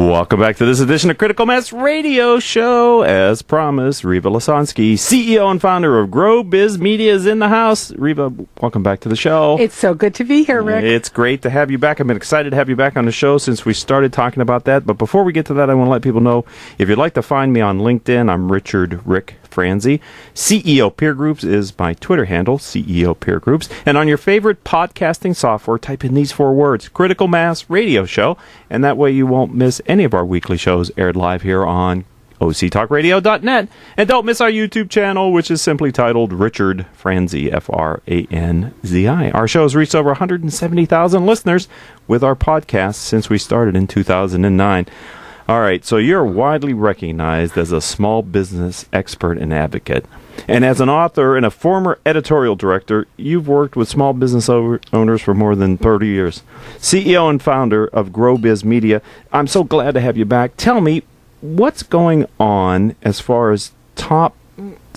Welcome back to this edition of Critical Mass Radio Show. As promised, Rieva Lesonsky, CEO and founder of GrowBiz Media, is in the house. Rieva, welcome back to the show. It's so good to be here, Rick. It's great to have you back. I've been excited to have you back on the show since we started talking about that. But before we get to that, I want to let people know, if you'd like to find me on LinkedIn, I'm Rick Franzi. CEO Peer Groups is my Twitter handle, CEO Peer Groups. And on your favorite podcasting software, type in these 4 words, Critical Mass Radio Show. And that way you won't miss any of our weekly shows aired live here on octalkradio.net. And don't miss our YouTube channel, which is simply titled Richard Franzi, Franzi. Our show has reached over 170,000 listeners with our podcast since we started in 2009. All right, so you're widely recognized as a small business expert and advocate. And as an author and a former editorial director, you've worked with small business owners for more than 30 years. CEO and founder of GrowBiz Media, I'm so glad to have you back. Tell me, what's going on as far as top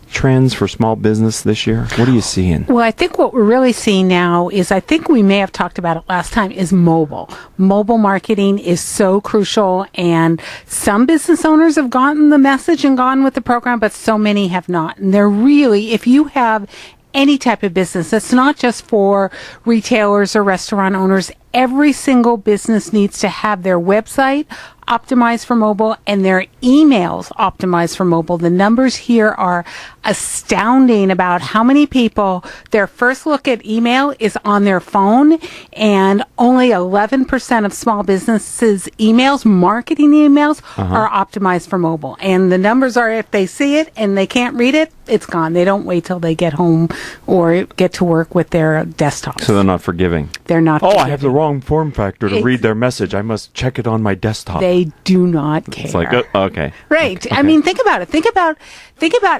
trends for small business this year? What are you seeing? Well, I think what we're really seeing now is, I think we may have talked about it last time, is mobile. Mobile marketing is so crucial, and some business owners have gotten the message and gone with the program, but so many have not. And they're really, if you have any type of business, it's not just for retailers or restaurant owners. Every single business needs to have their website optimized for mobile and their emails optimized for mobile. The numbers here are astounding about how many people, their first look at email is on their phone, and only 11% of small businesses' emails, marketing emails, are optimized for mobile. And the numbers are, if they see it and they can't read it, it's gone. They don't wait till they get home or get to work with their desktop. So they're not forgiving. They're not forgiving. I have the wrong form factor to read their message. I must check it on my desktop. They do not care. It's like, okay. Right. Okay. I mean, think about it. Think about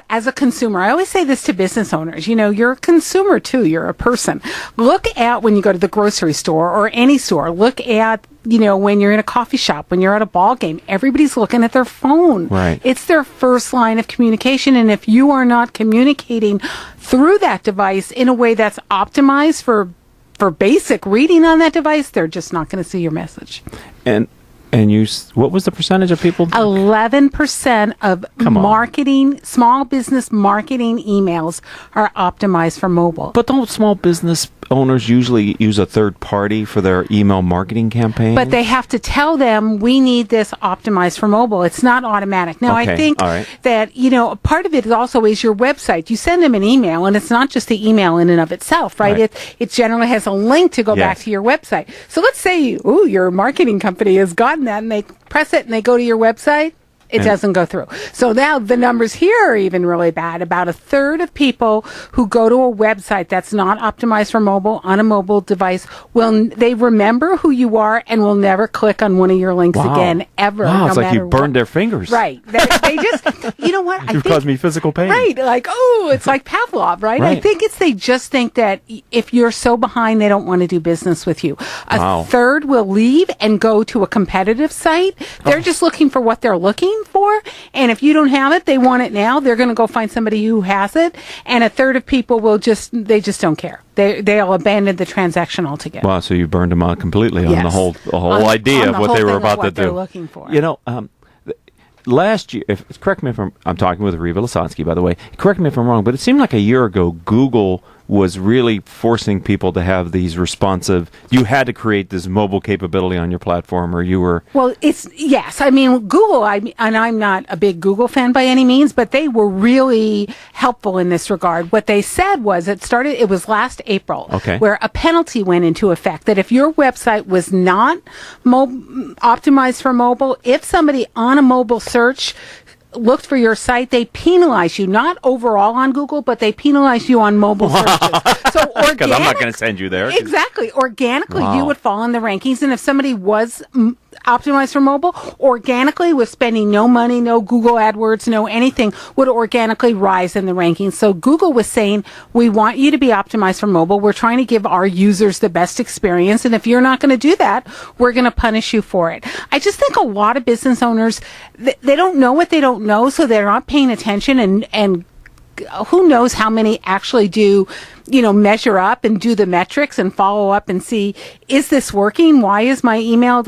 as a consumer. I always say this to business owners. You know, you're a consumer too. You're a person. Look at when you go to the grocery store or any store. Look at, you know, when you're in a coffee shop, when you're at a ball game, everybody's looking at their phone. Right. It's their first line of communication. And if you are not communicating through that device in a way that's optimized for basic reading on that device, they're just not going to see your message. And what was the percentage of people? 11% of marketing, small business marketing emails are optimized for mobile. But don't small business owners usually use a third party for their email marketing campaign? But they have to tell them, we need this optimized for mobile. It's not automatic. Now, I think that, you know, part of it also is your website. You send them an email, and it's not just the email in and of itself, right? It generally has a link to go back to your website. So let's say your marketing company has gotten that, and they press it and they go to your website. It doesn't go through. So now the numbers here are even really bad. About a third of people who go to a website that's not optimized for mobile on a mobile device, they remember who you are and will never click on one of your links again, ever. Wow, no it's like you burned their fingers. Right. They just, you know what? You've caused me physical pain. Right. Like, it's like Pavlov, right? I think they just think that if you're so behind, they don't want to do business with you. A third will leave and go to a competitive site. They're just looking for what they're looking for, and if you don't have it, they want it now. They're going to go find somebody who has it, and a third of people will just don't care. They'll abandon the transaction altogether. Wow, so you burned them out completely on the whole idea of what they were about to do. They're looking for. You know, last year, correct me if I'm talking with Rieva Lesonsky, by the way. Correct me if I'm wrong, but it seemed like a year ago Google was really forcing people to have these responsive. You had to create this mobile capability on your platform, or you were. Well, yes. I mean, Google. And I'm not a big Google fan by any means, but they were really helpful in this regard. What they said was it was last April, where a penalty went into effect that if your website was not optimized for mobile, if somebody on a mobile search looked for your site, they penalize you, not overall on Google, but they penalize you on mobile searches. So because I'm not going to send you there. Exactly. Organically, you would fall in the rankings. And if somebody was optimized for mobile, organically, with spending no money, no Google AdWords, no anything, would organically rise in the rankings. So Google was saying, we want you to be optimized for mobile. We're trying to give our users the best experience. And if you're not going to do that, we're going to punish you for it. I just think a lot of business owners, they don't know what they don't know, so they're not paying attention and who knows how many actually do, measure up and do the metrics and follow up and see, is this working? Why is my email,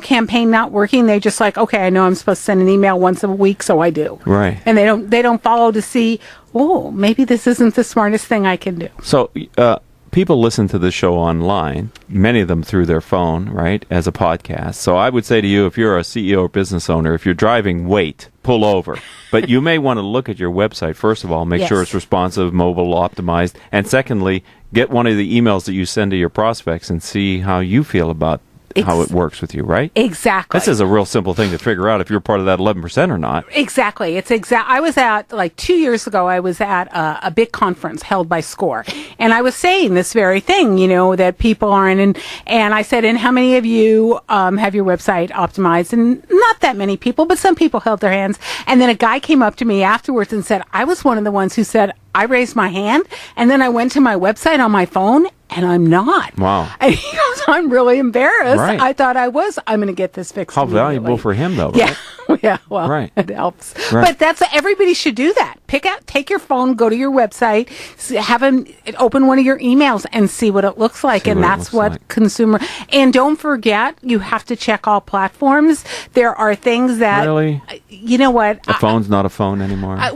campaign not working? They're just like, okay, I know I'm supposed to send an email once a week, so I do. Right. And they don't follow to see, oh, maybe this isn't the smartest thing I can do. So, people listen to the show online, many of them through their phone, right, as a podcast. So I would say to you, if you're a CEO or business owner, if you're driving, wait, pull over. But you may want to look at your website, first of all, make sure it's responsive, mobile, optimized. And secondly, get one of the emails that you send to your prospects and see how you feel about how it works with you, right? Exactly. This is a real simple thing to figure out if you're part of that 11% or not. Exactly. I was at, 2 years ago, I was at a big conference held by SCORE. And I was saying this very thing, that people aren't. And I said, and how many of you have your website optimized? And not that many people, but some people held their hands. And then a guy came up to me afterwards and said, I was one of the ones who said, I raised my hand, and then I went to my website on my phone, and I'm not. Wow. And he goes, I'm really embarrassed. Right. I thought I was. I'm going to get this fixed. How valuable for him, though, Yeah. right? Yeah, well, Right. It helps. Right. But everybody should do that. Take your phone, go to your website, have him open one of your emails and see what it looks like. See and what it that's looks what like. consumer. And don't forget, you have to check all platforms. There are things that. Really? You know what? A phone's not a phone anymore? A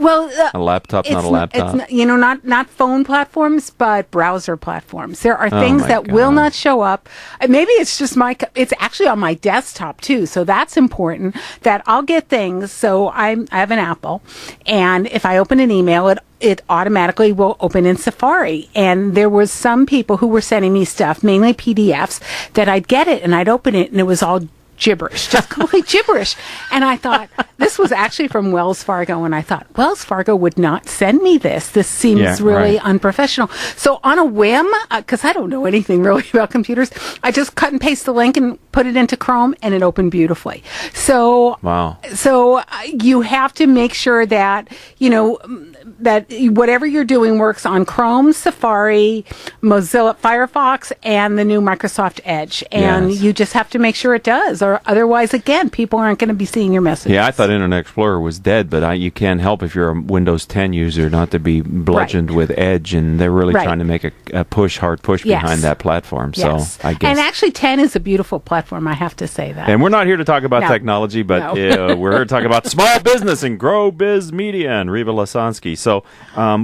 laptop's not a laptop? It's not phone platforms, but browser platforms. There are things my that God. will not show up. Maybe it's just it's actually on my desktop too. So that's important that I'll get things. So I have an Apple, and if I open an email, it automatically will open in Safari. And there was some people who were sending me stuff, mainly PDFs, that I'd get it and I'd open it and it was all gibberish, just complete gibberish. And I thought, this was actually from Wells Fargo, and I thought, Wells Fargo would not send me this. This seems really unprofessional. So on a whim, because I don't know anything really about computers, I just cut and paste the link and put it into Chrome, and it opened beautifully. So, wow. So you have to make sure that, that whatever you're doing works on Chrome, Safari, Mozilla Firefox, and the new Microsoft Edge. And you just have to make sure it does. Or otherwise, again, people aren't going to be seeing your messages. Yeah, I thought Internet Explorer was dead, but you can't help if you're a Windows 10 user not to be bludgeoned with Edge, and they're really trying to make a hard push behind that platform. Yes. So I guess. And actually, 10 is a beautiful platform, I have to say that. And we're not here to talk about technology, but we're here to talk about small business and GrowBiz Media and Rieva Lesonsky. So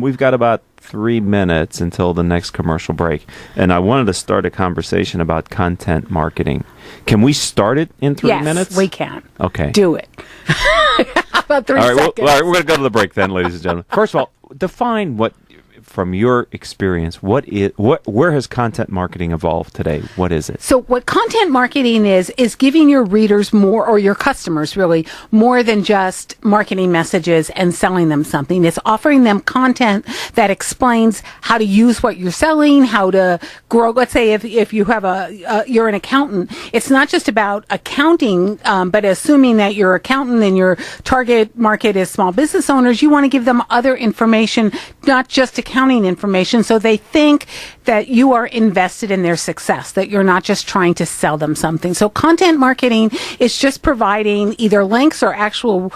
we've got about 3 minutes until the next commercial break, and I wanted to start a conversation about content marketing. Can we start it in 3 minutes? Yes, we can. Okay. Do it. About 3 seconds. All right, we're going to go to the break then, ladies and gentlemen. First of all, define what, from your experience, where has content marketing evolved today? What is it? So what content marketing is giving your readers more, or your customers really, more than just marketing messages and selling them something. It's offering them content that explains how to use what you're selling, how to grow. Let's say if you have you're an accountant, it's not just about accounting, but assuming that you're an accountant and your target market is small business owners, you want to give them other information, not just accounting information, so they think that you are invested in their success, that you're not just trying to sell them something. So content marketing is just providing either links or actual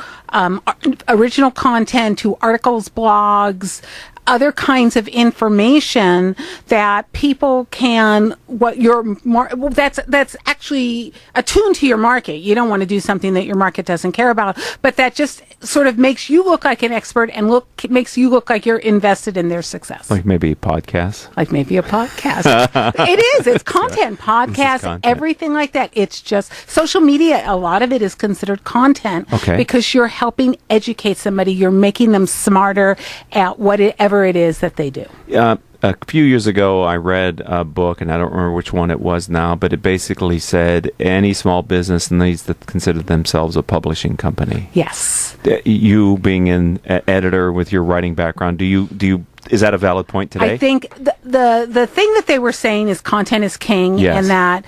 original content to articles, blogs, other kinds of information that people can, that's actually attuned to your market. You don't want to do something that your market doesn't care about, but that just sort of makes you look like an expert and makes you look like you're invested in their success. Like maybe a podcast? Like maybe a podcast. It is. It's content. Podcasts, everything like that. It's just social media. A lot of it is considered content because you're helping educate somebody. You're making them smarter at whatever it is that they do. A few years ago, I read a book, and I don't remember which one it was now, but it basically said any small business needs to consider themselves a publishing company. Yes. You being an editor with your writing background, do you Is that a valid point today? I think the thing that they were saying is content is king, Yes. and that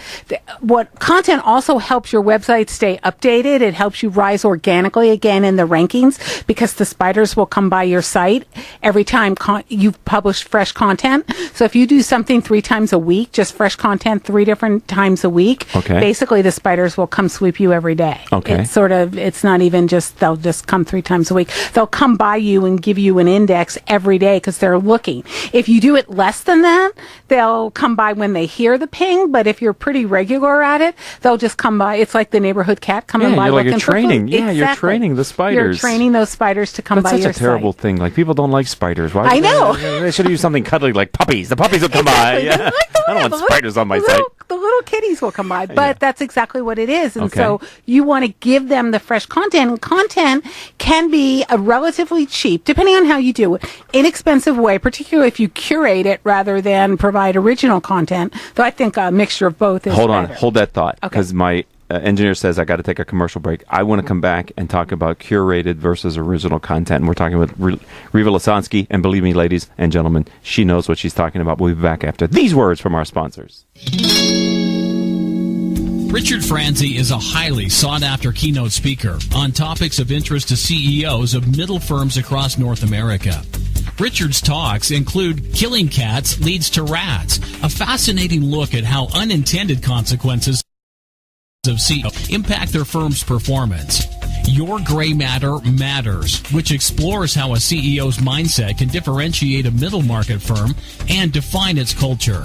what content also helps your website stay updated. It helps you rise organically again in the rankings because the spiders will come by your site every time you've published fresh content. So if you do something 3 times a week, just fresh content 3 different times a week, basically the spiders will come sweep you every day. Okay. It's not even just they'll just come 3 times a week. They'll come by you and give you an index every day because they're looking. If you do it less than that, they'll come by when they hear the ping, but if you're pretty regular at it, they'll just come by. It's like the neighborhood cat coming by looking for food. Yeah, you're training the spiders. You're training those spiders to come by your site. That's such a terrible thing. Like, people don't like spiders. Why? I know. They should have used something cuddly like puppies. The puppies will come by. Yeah. I don't want spiders on my site. The little kitties will come by, but that's exactly what it is. And so you want to give them the fresh content. And content can be a relatively cheap, depending on how you do it, inexpensive way, particularly if you curate it rather than provide original content. Though I think a mixture of both is better. Hold that thought, because my engineer says I got to take a commercial break. I want to come back and talk about curated versus original content. And we're talking with Rieva Lesonsky, and believe me, ladies and gentlemen, she knows what she's talking about. We'll be back after these words from our sponsors. Richard Franzi is a highly sought-after keynote speaker on topics of interest to CEOs of middle firms across North America. Richard's talks include Killing Cats Leads to Rats, a fascinating look at how unintended consequences of CEO impact their firm's performance. Your Gray Matter Matters, which explores how a CEO's mindset can differentiate a middle market firm and define its culture.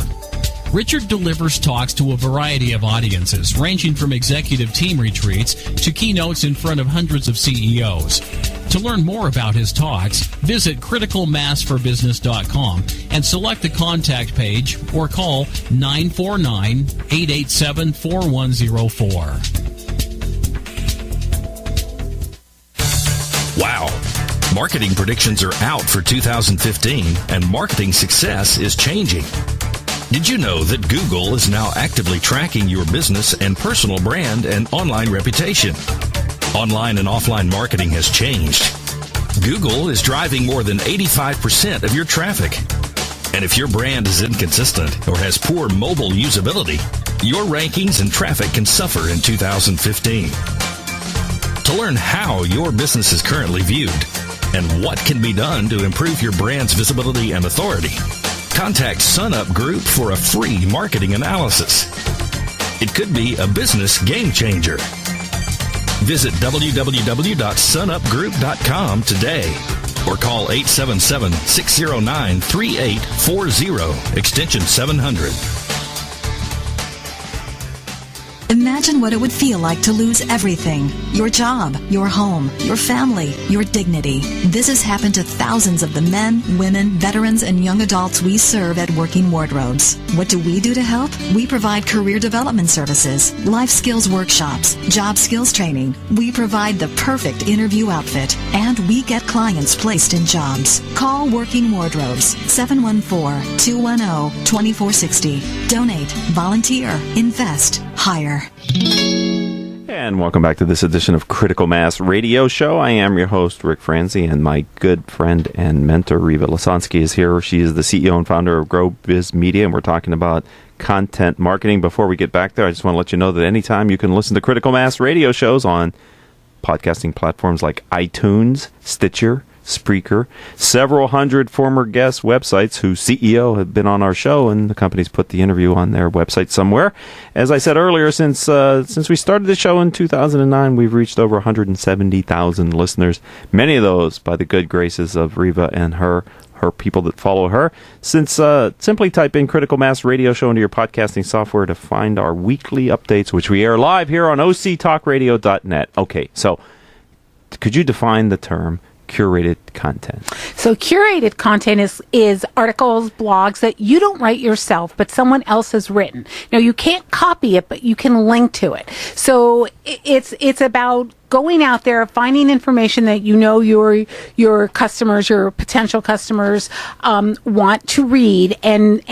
Richard delivers talks to a variety of audiences, ranging from executive team retreats to keynotes in front of hundreds of CEOs. To learn more about his talks, visit criticalmassforbusiness.com and select the contact page or call 949-887-4104. Wow. Marketing predictions are out for 2015, and marketing success is changing. Did you know that Google is now actively tracking your business and personal brand and online reputation? Online and offline marketing has changed. Google is driving more than 85% of your traffic. And if your brand is inconsistent or has poor mobile usability, your rankings and traffic can suffer in 2015. To learn how your business is currently viewed and what can be done to improve your brand's visibility and authority, contact SunUp Group for a free marketing analysis. It could be a business game changer. Visit www.sunupgroup.com today or call 877-609-3840, extension 700. Imagine what it would feel like to lose everything. Your job, your home, your family, your dignity. This has happened to thousands of the men, women, veterans, and young adults we serve at Working Wardrobes. What do we do to help? We provide career development services, life skills workshops, job skills training. We provide the perfect interview outfit, and we get clients placed in jobs. Call Working Wardrobes, 714-210-2460. Donate, volunteer, invest, hire. And welcome back to this edition of Critical Mass Radio Show. I am your host, Rick Franzi, and my good friend and mentor, Rieva Lesonsky, is here. She is the CEO and founder of GrowBiz Media, and we're talking about content marketing. Before we get back there, I just want to let you know that anytime you can listen to Critical Mass Radio shows on podcasting platforms like iTunes, Stitcher, Spreaker, several hundred former guest websites whose CEO have been on our show, and the company's put the interview on their website somewhere. As I said earlier, since we started the show in 2009, we've reached over 170,000 listeners, many of those by the good graces of Rieva and her people that follow her. Simply type in Critical Mass Radio Show into your podcasting software to find our weekly updates, which we air live here on octalkradio.net. Okay, so could you define the term curated content? So curated content is articles, blogs that you don't write yourself, but someone else has written. Now, you can't copy it, but you can link to it. So it's about going out there, finding information that you know your customers, your potential customers want to read, and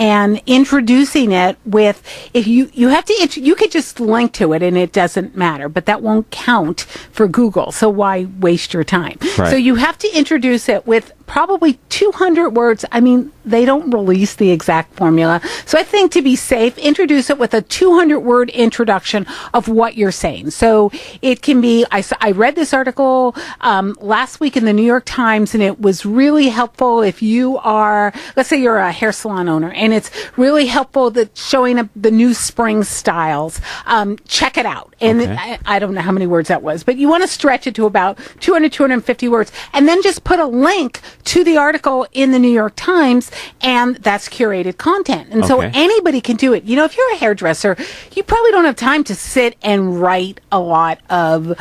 introducing it with, if you have to, you could just link to it and it doesn't matter, but that won't count for Google. So why waste your time? Right. So you have to introduce it with probably 200 words. I mean, they don't release the exact formula. So I think to be safe, introduce it with a 200-word introduction of what you're saying. So it can be, I read this article last week in the New York Times, and it was really helpful if you are, let's say you're a hair salon owner, and it's really helpful that showing up the new spring styles. Check it out. And I don't know how many words that was, but you want to stretch it to about 200, 250 words, and then just put a link to the article in the New York Times, and that's curated content. And so anybody can do it. You know, if you're a hairdresser, you probably don't have time to sit and write a lot of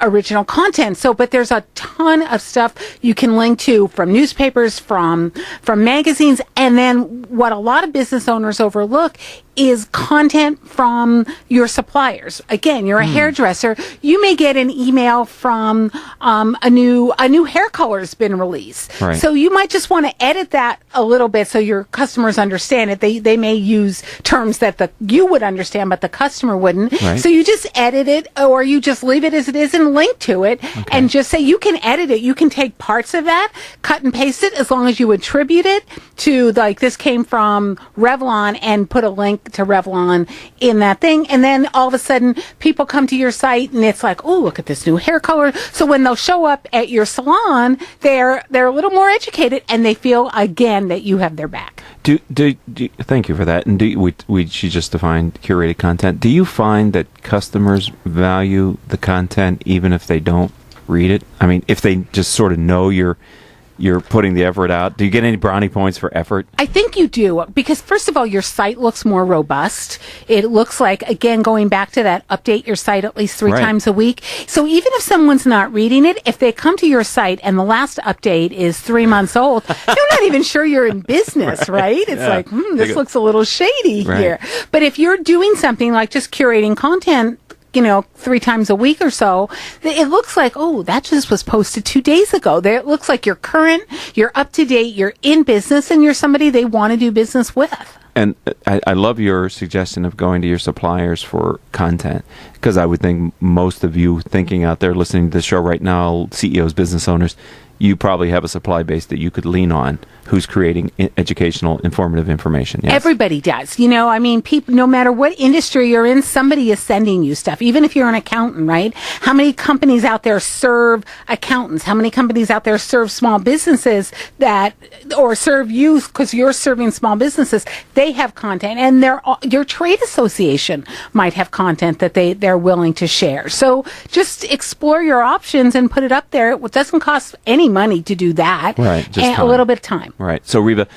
original content. So, but there's a ton of stuff you can link to from newspapers, from magazines, and then what a lot of business owners overlook is content from your suppliers. Again, you're a hairdresser. You may get an email from a new hair color has been released. Right. So you might just want to edit that a little bit so your customers understand it. They may use terms that you would understand, but the customer wouldn't. Right. So you just edit it, or you just leave it as it is and link to it, and just say you can edit it. You can take parts of that, cut and paste it, as long as you attribute it to, like, this came from Revlon, and put a link to Revlon in that thing. And then all of a sudden people come to your site and it's like, oh, look at this new hair color. So when they'll show up at your salon, they're a little more educated, and they feel again that you have their back. Thank you for that. And she just defined curated content. Do you find that customers value the content even if they don't read it? I mean, if they just sort of know you're putting the effort out, do you get any brownie points for effort? I think you do, because first of all, your site looks more robust. It looks like, again, going back to that, update your site at least 3 times a week. So even if someone's not reading it, if they come to your site and the last update is 3 months old, they're not even sure you're in business, right? It's like, this looks a little shady here. But if you're doing something like just curating content, 3 times a week or so, it looks like, oh, that just was posted 2 days ago. It looks like you're current, you're up to date, you're in business, and you're somebody they want to do business with. And I love your suggestion of going to your suppliers for content, because I would think most of you thinking out there listening to the show right now, CEOs, business owners, you probably have a supply base that you could lean on who's creating educational, informative information. Yes? Everybody does. I mean, people, no matter what industry you're in, somebody is sending you stuff. Even if you're an accountant, right? How many companies out there serve accountants? How many companies out there serve small businesses or serve you because you're serving small businesses? They have content, and your trade association might have content that they're willing to share. So just explore your options and put it up there. It doesn't cost any money to do that. Right. Just and time. a little bit of time. Right. So, Rieva,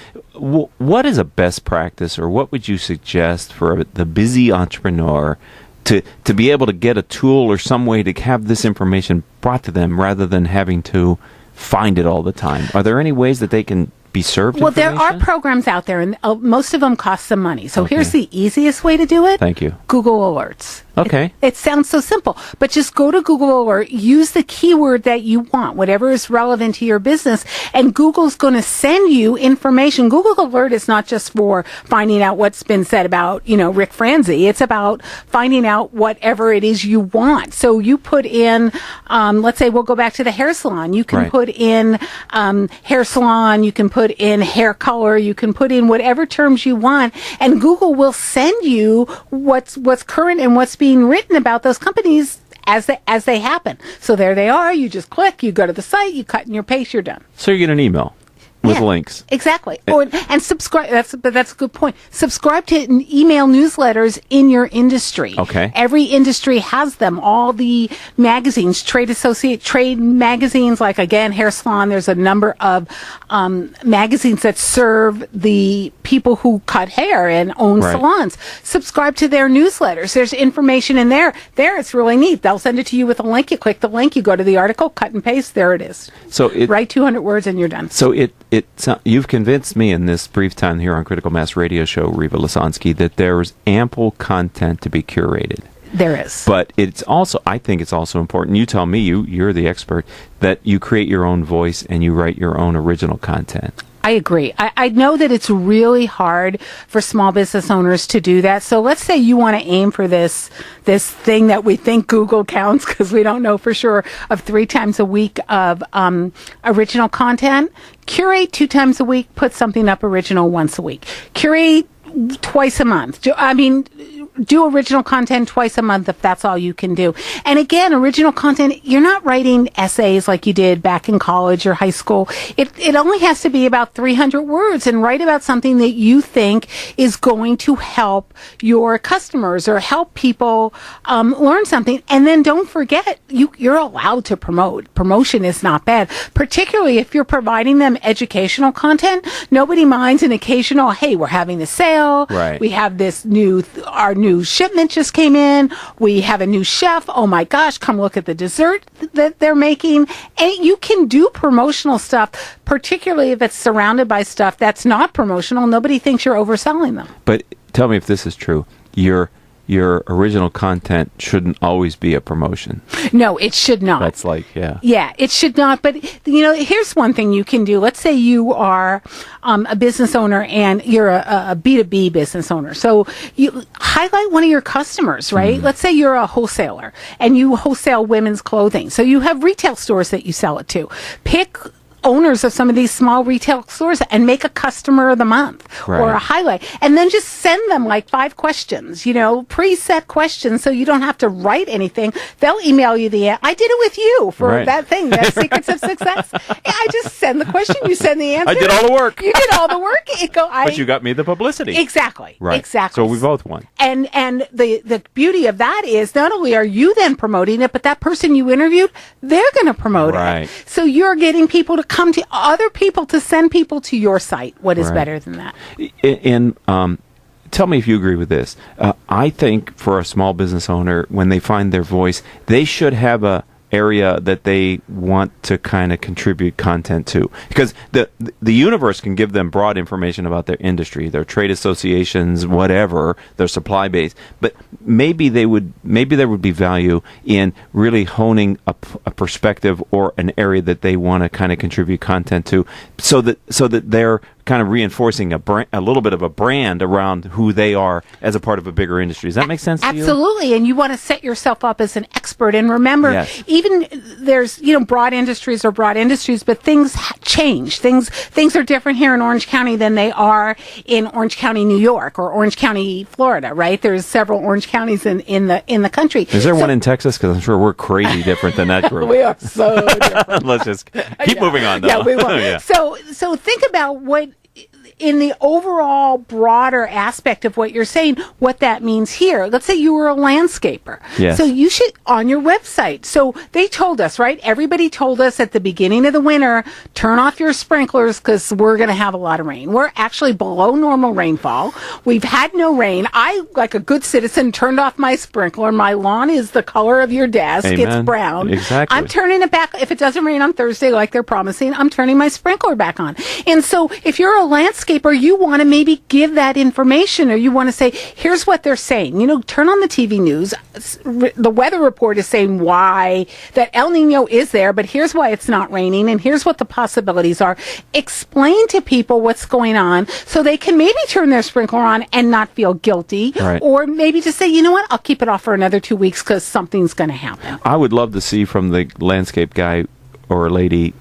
what is a best practice, or what would you suggest for the busy entrepreneur to be able to get a tool or some way to have this information brought to them rather than having to find it all the time? Are there any ways that they can be served Well, there are information? programs out there, and most of them cost some money. So here's the easiest way to do it. Thank you. Google Alerts. Okay. It sounds so simple, but just go to Google Alert, use the keyword that you want, whatever is relevant to your business, and Google's going to send you information. Google Alert is not just for finding out what's been said about, Rick Franzi. It's about finding out whatever it is you want. So you put in, let's say we'll go back to the hair salon. You can put in hair salon, you can put in hair color, you can put in whatever terms you want, and Google will send you what's current and what's being written about those companies as they happen. So there they are. You just click, you go to the site, you cut and you paste, you're done. So you get an email with links. Exactly. And subscribe. That's a good point. Subscribe to email newsletters in your industry. Okay. Every industry has them. All the magazines, trade magazines, like, again, hair salon. There's a number of magazines that serve the people who cut hair and own salons. Subscribe to their newsletters. There's information in there. It's really neat. They'll send it to you with a link. You click the link, you go to the article, cut and paste. There it is. So write 200 words and you're done. So you've convinced me in this brief time here on Critical Mass Radio Show, Rieva Lesonsky, that there is ample content to be curated. There is. But I think it's also important, you tell me, you're the expert, that you create your own voice and you write your own original content. I agree. I know that it's really hard for small business owners to do that. So let's say you want to aim for this thing that we think Google counts, because we don't know for sure, of 3 times a week of original content. Curate 2 times a week, put something up original once a week. Curate twice a month. Do original content twice a month if that's all you can do. And again, original content, you're not writing essays like you did back in college or high school. It only has to be about 300 words, and write about something that you think is going to help your customers or help people learn something. And then don't forget, you're allowed to promote. Promotion is not bad, particularly if you're providing them educational content. Nobody minds an occasional, hey, we're having a sale. Right. We have this our new shipment just came in. We have a new chef. Oh my gosh, come look at the dessert that they're making. And you can do promotional stuff, particularly if it's surrounded by stuff that's not promotional. Nobody thinks you're overselling them. But tell me if this is true. Your original content shouldn't always be a promotion. No, it should not. That's like, yeah. Yeah, it should not. But, here's one thing you can do. Let's say you are a business owner and you're a B2B business owner. So you highlight one of your customers, right? Let's say you're a wholesaler and you wholesale women's clothing. So you have retail stores that you sell it to. Pick owners of some of these small retail stores and make a customer of the month or a highlight, and then just send them like 5 questions, preset questions, so you don't have to write anything. They'll email you I did it with you for that thing, that Secrets of Success. I just send the question, you send the answer. I did all the work. You did all the work. But you got me the publicity. Exactly. Right. Exactly. So we both won. And the beauty of that is not only are you then promoting it, but that person you interviewed, they're going to promote it. So you're getting people to come to other people, to send people to your site. What is better than that? And tell me if you agree with this. I think for a small business owner, when they find their voice, they should have a area that they want to kind of contribute content to, because the universe can give them broad information about their industry, their trade associations, whatever, their supply base, but maybe there would be value in really honing a perspective or an area that they want to kind of contribute content to, so that they're kind of reinforcing a little bit of a brand around who they are as a part of a bigger industry. Does that make sense to you? Absolutely. And you want to set yourself up as an expert. And remember, even there's, broad industries, but things change. Things are different here in Orange County than they are in Orange County, New York, or Orange County, Florida, right? There's several Orange counties in the country. Is there one in Texas? Because I'm sure we're crazy different than that group. We are so different. Let's just keep moving on, though. Yeah, we will. So think about what, in the overall broader aspect of what you're saying, what that means here. Let's say you were a landscaper. Yes. So you should, on your website. So they told us, right? Everybody told us at the beginning of the winter, turn off your sprinklers because we're going to have a lot of rain. We're actually below normal rainfall. We've had no rain. I, like a good citizen, turned off my sprinkler. My lawn is the color of your desk. Amen. It's brown. Exactly. I'm turning it back. If it doesn't rain on Thursday like they're promising, I'm turning my sprinkler back on. And so if you're a landscaper, you want to maybe give that information, or you want to say, here's what they're saying. Turn on the TV news. The weather report is saying why that El Nino is there, but here's why it's not raining, and here's what the possibilities are. Explain to people what's going on so they can maybe turn their sprinkler on and not feel guilty, or maybe just say, you know what, I'll keep it off for another 2 weeks because something's going to happen. I would love to see from the landscape guy or lady,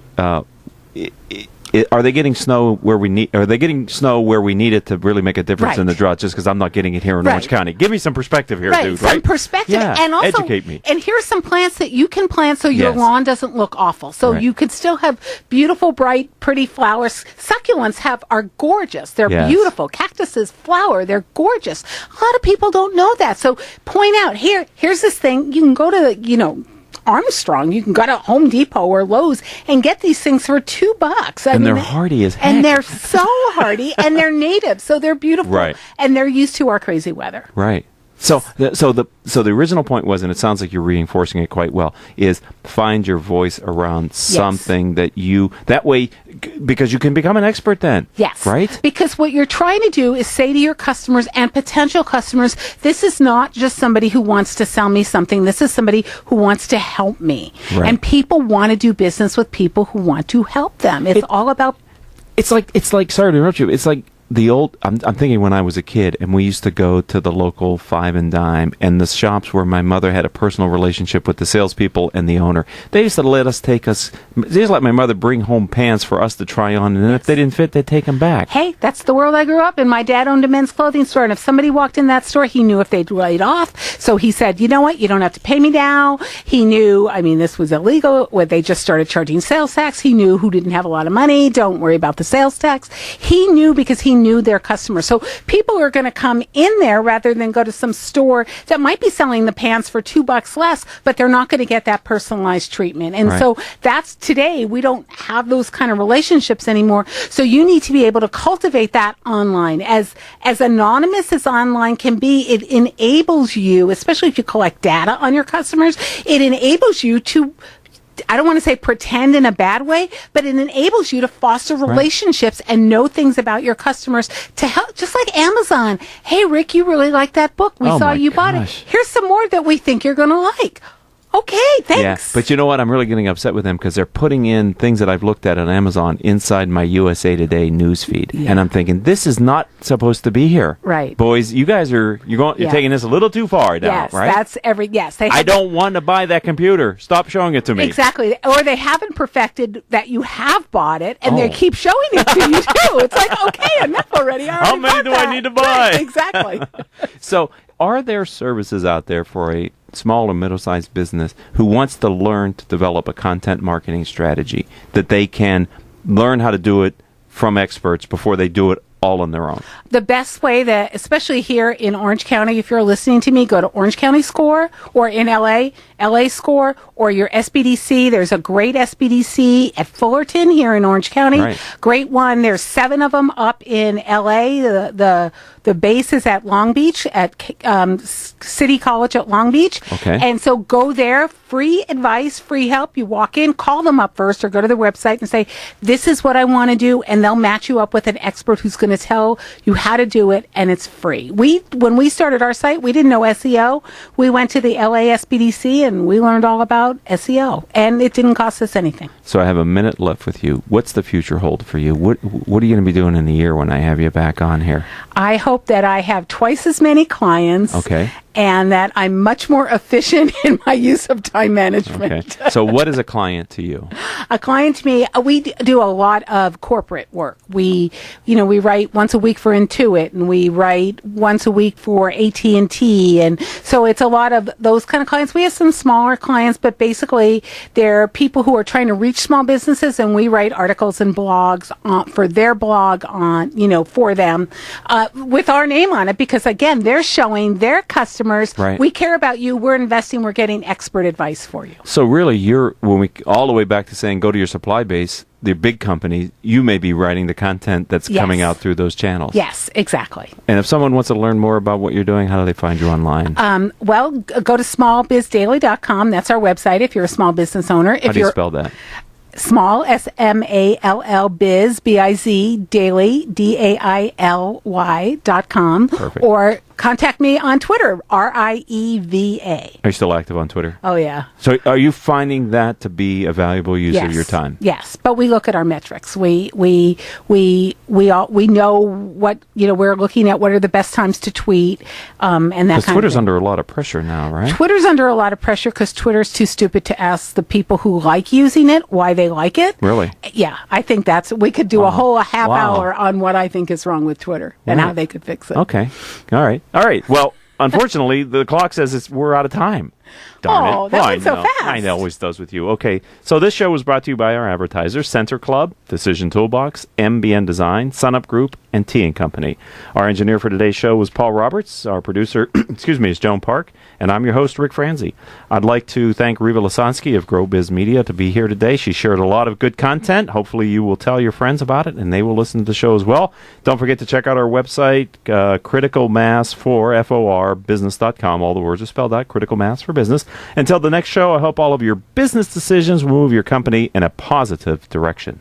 are they getting snow where we need? Are they getting snow where we need it to really make a difference in the drought? Just because I'm not getting it here in Orange County, give me some perspective here, dude. Some perspective, and also educate me. And here's some plants that you can plant so your lawn doesn't look awful. So you could still have beautiful, bright, pretty flowers. Succulents are gorgeous. They're beautiful. Cactuses flower. They're gorgeous. A lot of people don't know that. So point out here's this thing. You can go to Armstrong, you can go to Home Depot or Lowe's and get these things for $2. And they're hardy as heck. And they're so hardy, and they're native, so they're beautiful, and they're used to our crazy weather. Right. So the original point was, and it sounds like you're reinforcing it quite well, is find your voice around something that way, because you can become an expert then. Yes. Right? Because what you're trying to do is say to your customers and potential customers, this is not just somebody who wants to sell me something. This is somebody who wants to help me. Right. And people want to do business with people who want to help them. It's all about It's like sorry to interrupt you. It's like the old. I'm thinking when I was a kid, and we used to go to the local Five and Dime, and the shops where my mother had a personal relationship with the salespeople and the owner. They used to let my mother bring home pants for us to try on, and then if they didn't fit, they'd take them back. Hey, that's the world I grew up in. My dad owned a men's clothing store, and if somebody walked in that store, he knew if they'd laid off. So he said, you know what, you don't have to pay me now. He knew, this was illegal when they just started charging sales tax. He knew who didn't have a lot of money. Don't worry about the sales tax. He knew because he knew their customers. So people are going to come in there rather than go to some store that might be selling the pants for $2 less, but they're not going to get that personalized treatment. And so that's today, we don't have those kind of relationships anymore. So you need to be able to cultivate that online. As anonymous as online can be, it enables you, especially if you collect data on your customers, it enables you to, I don't want to say pretend in a bad way, but it enables you to foster relationships and know things about your customers to help, just like Amazon. Hey, Rick, you really like that book. We saw you bought it. Here's some more that we think you're going to like. Okay, thanks. Yeah, but you know what? I'm really getting upset with them because they're putting in things that I've looked at on Amazon inside my USA Today news feed, and I'm thinking this is not supposed to be here. Right, boys, you guys you're taking this a little too far now, right? I don't want to buy that computer. Stop showing it to me. Exactly, or they haven't perfected that you have bought it, and they keep showing it to you too. It's like, okay, enough already. How many do I need to buy? Right, exactly. So, are there services out there for a small or middle-sized business who wants to learn to develop a content marketing strategy that they can learn how to do it from experts before they do it all on their own? The best way that, especially here in Orange County, if you're listening to me, go to Orange County Score, or in LA Score, or your SBDC. There's a great SBDC at Fullerton here in Orange County. Right. Great one. There's 7 of them up in LA. The base is at Long Beach, at City College at Long Beach. Okay. And so go there, free advice, free help. You walk in, call them up first, or go to their website and say, this is what I want to do, and they'll match you up with an expert who's going to tell you how to do it, and it's free. When we started our site, we didn't know SEO. We went to the LA SBDC, and we learned all about SEO, and it didn't cost us anything. So I have a minute left with you. What's the future hold for you? What are you going to be doing in a year when I have you back on here? I hope that I have twice as many clients. Okay. And that I'm much more efficient in my use of time management. Okay. So what is a client to you? A client to me, we do a lot of corporate work. We write once a week for Intuit, and we write once a week for AT&T. And so it's a lot of those kind of clients. We have some smaller clients, but basically they're people who are trying to reach small businesses, and we write articles and blogs for their blog for them with our name on it, because again, they're showing their customers, we care about you, we're investing, we're getting expert advice for you. So really, when we all the way back to saying go to your supply base, the big company, you may be writing the content that's coming out through those channels. Yes, exactly. And if someone wants to learn more about what you're doing, how do they find you online? Well, go to smallbizdaily.com. That's our website if you're a small business owner. How do you spell that? Small, SMALL, biz, B-I-Z, daily, DAILY.com. Perfect. Or contact me on Twitter, RIEVA. Are you still active on Twitter? Oh, yeah. So are you finding that to be a valuable use of your time? Yes, but we look at our metrics. We know what, we're looking at what are the best times to tweet, and that kind of thing. Because Twitter's under a lot of pressure now, right? Twitter's under a lot of pressure because Twitter's too stupid to ask the people who like using it why they like it. Really? Yeah, I think we could do a whole half hour on what I think is wrong with Twitter and how they could fix it. Okay. All right. Well, unfortunately, the clock says we're out of time. Darn it. That went so fast. It always does with you. Okay, so this show was brought to you by our advertisers, Center Club, Decision Toolbox, MBN Design, Sunup Group, and Tea & Company. Our engineer for today's show was Paul Roberts. Our producer, is Joan Park, and I'm your host, Rick Franzi. I'd like to thank Rieva Lesonsky of GrowBiz Media to be here today. She shared a lot of good content. Hopefully you will tell your friends about it, and they will listen to the show as well. Don't forget to check out our website, criticalmass4business.com. All the words are spelled out, Critical Mass for Business. Until the next show, I hope all of your business decisions will move your company in a positive direction.